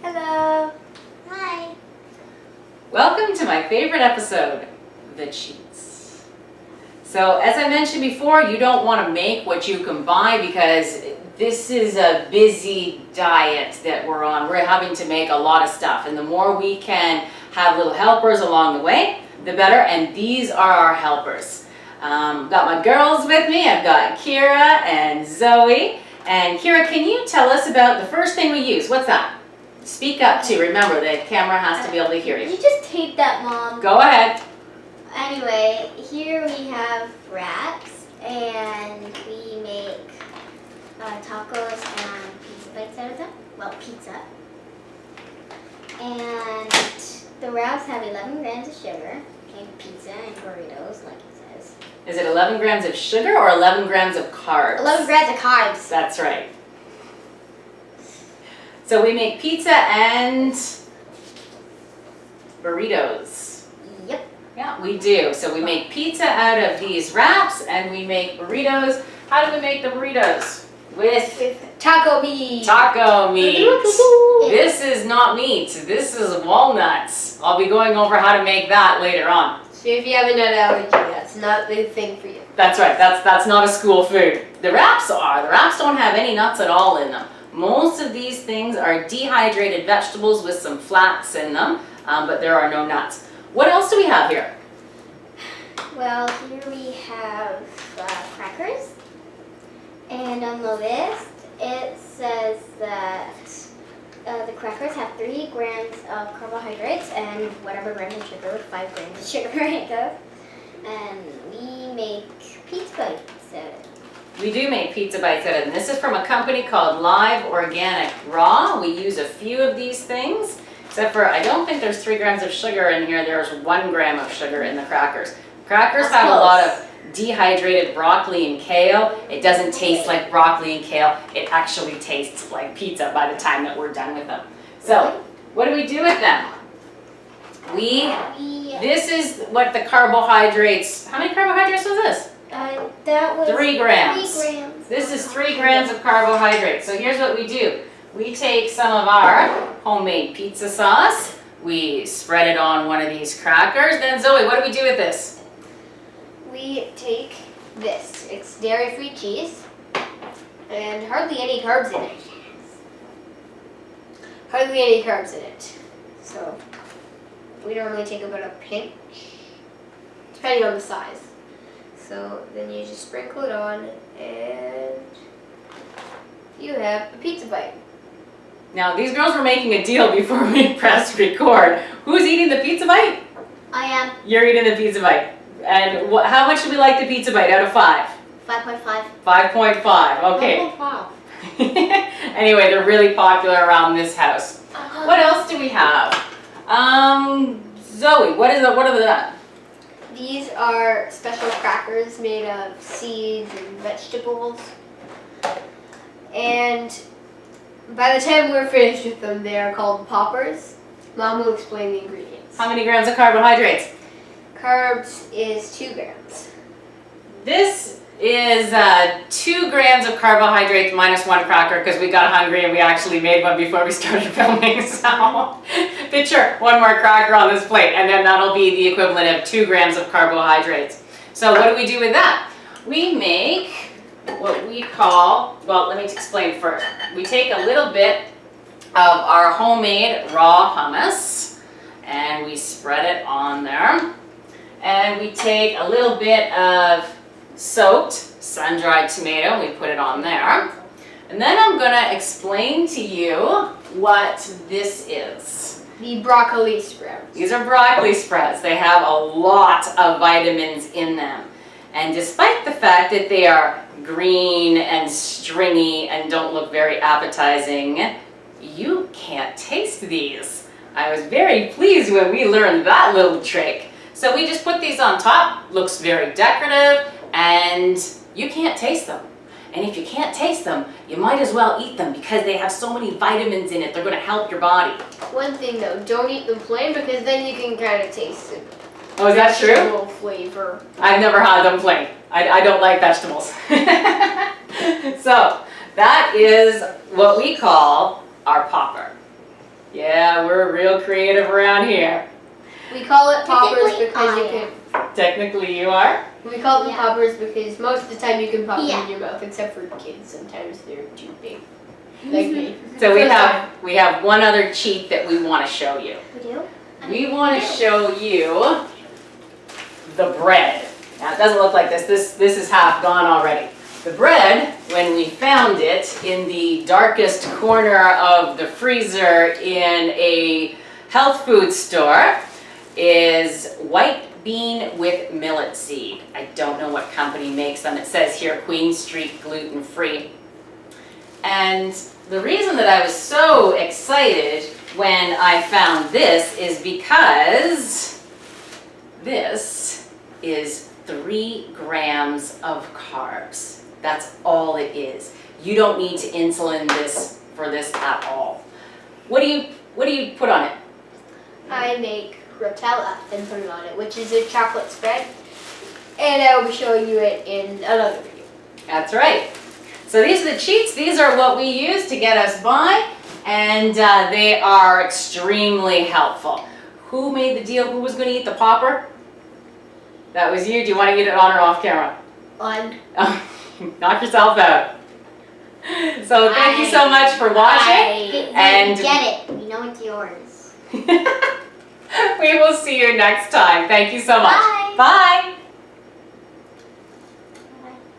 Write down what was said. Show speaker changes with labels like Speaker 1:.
Speaker 1: Hello. Hi.
Speaker 2: Welcome to my favorite episode, the cheats. So as I mentioned before, you don't want to make what you can buy because this is a busy diet that we're on. We're having to make a lot of stuff, and the more we can have little helpers along the way, the better, and these are our helpers. Got my girls with me. I've got Kira and Zoe. And Kira, can you tell us about the first thing we use? What's that? Speak up too. Remember, the camera has to be able to hear you.
Speaker 1: You just taped that, Mom.
Speaker 2: Go ahead.
Speaker 1: Anyway, here we have wraps, and we make tacos and pizza bites out of them. Well, pizza. And the wraps have 11 grams of sugar, and pizza and burritos, like it says.
Speaker 2: Is it 11 grams of sugar or 11 grams of carbs?
Speaker 1: 11 grams of carbs.
Speaker 2: That's right. So we make pizza and burritos.
Speaker 1: Yep.
Speaker 2: Yeah, we do. So we make pizza out of these wraps and we make burritos. How do we make the burritos? With
Speaker 1: taco meat.
Speaker 2: taco meat. This is not meat. This is walnuts. I'll be going over how to make that later on.
Speaker 3: So if you have a nut allergy, that's not the thing for you.
Speaker 2: That's right. That's not a school food. The wraps are. The wraps don't have any nuts at all in them. Most of these things are dehydrated vegetables with some flax in them, but there are no nuts. What else do we have here?
Speaker 1: Well, here we have crackers. And on the list, it says that the crackers have 3 grams of carbohydrates and whatever grams of sugar, 5 grams of sugar, I guess. And we make pizza bites out of it.
Speaker 2: We do make pizza bites out of them. This is from a company called Live Organic Raw. We use a few of these things, except for I don't think there's 3 grams of sugar in here. There's 1 gram of sugar in the crackers. Crackers have a lot of dehydrated broccoli and kale. It doesn't taste like broccoli and kale. It actually tastes like pizza by the time that we're done with them. So, what do we do with them? This is what the carbohydrates, how many carbohydrates was this?
Speaker 1: That was
Speaker 2: 3 grams.
Speaker 1: 3 grams.
Speaker 2: This is 3 grams of carbohydrates. So here's what we do. We take some of our homemade pizza sauce. We spread it on one of these crackers. Then Zoe, what do we do with this?
Speaker 3: We take this. It's dairy-free cheese and hardly any carbs in it. Hardly any carbs in it. So we normally take about a pinch, depending on the size. So then you just sprinkle it on and you have a pizza bite.
Speaker 2: Now these girls were making a deal before we pressed record. Who's eating the pizza bite?
Speaker 1: I am.
Speaker 2: You're eating the pizza bite. And how much do we like the pizza bite out of 5?
Speaker 1: 5.5.
Speaker 2: 5.5, okay. Anyway, they're really popular around this house. What else do we have? Zoe, what are the?
Speaker 3: These are special crackers made of seeds and vegetables. And by the time we're finished with them, they are called poppers. Mom will explain the ingredients.
Speaker 2: How many grams of carbohydrates?
Speaker 3: Carbs is 2 grams.
Speaker 2: This is 2 grams of carbohydrates minus 1 cracker because we got hungry and we actually made one before we started filming. So picture 1 more cracker on this plate and then that'll be the equivalent of 2 grams of carbohydrates. So what do we do with that? We make what we call, well, let me explain first. We take a little bit of our homemade raw hummus and we spread it on there. And we take a little bit of soaked sun-dried tomato, we put it on there. And then I'm gonna explain to you what this is.
Speaker 3: The broccoli sprouts.
Speaker 2: These are broccoli sprouts. They have a lot of vitamins in them. And despite the fact that they are green and stringy and don't look very appetizing, you can't taste these. I was very pleased when we learned that little trick. So we just put these on top, looks very decorative, and you can't taste them. And if you can't taste them, you might as well eat them because they have so many vitamins in it, they're gonna help your body.
Speaker 3: One thing though, don't eat them plain because then you can kind of taste it.
Speaker 2: Oh, is that true?
Speaker 3: Vegetable flavor.
Speaker 2: I've never had them plain. I don't like vegetables. So that is what we call our popper. Yeah, we're real creative around here.
Speaker 3: We call it poppers
Speaker 1: Technically,
Speaker 3: because you
Speaker 1: I
Speaker 3: can.
Speaker 2: Technically, you are.
Speaker 3: We call them
Speaker 1: Yeah.
Speaker 3: poppers because most of the time you can pop them
Speaker 1: Yeah.
Speaker 3: in your mouth, except for kids. Sometimes they're too big, like me.
Speaker 2: So
Speaker 3: First time.
Speaker 2: we have one other cheat that we want to show you.
Speaker 1: We do?
Speaker 2: We want to show you the bread. Now it doesn't look like this. This is half gone already. The bread, when we found it in the darkest corner of the freezer in a health food store, is white bean with millet seed. I don't know what company makes them. It says here Queen Street gluten free. And the reason that I was so excited when I found this is because this is 3 grams of carbs. That's all it is. You don't need to insulin this for this at all. What do you put on it?
Speaker 3: I make Rotella and put it on it, which is a chocolate spread, and I will be showing you it in another video.
Speaker 2: That's right. So these are the cheats. These are what we use to get us by, and they are extremely helpful. Who made the deal? Who was going to eat the popper? That was you. Do you want to eat it on or off camera?
Speaker 3: On.
Speaker 2: Knock yourself out. So thank you so much for watching. And-
Speaker 1: Get it. We know it's yours.
Speaker 2: We will see you next time. Thank you so much.
Speaker 1: Bye.
Speaker 2: Bye.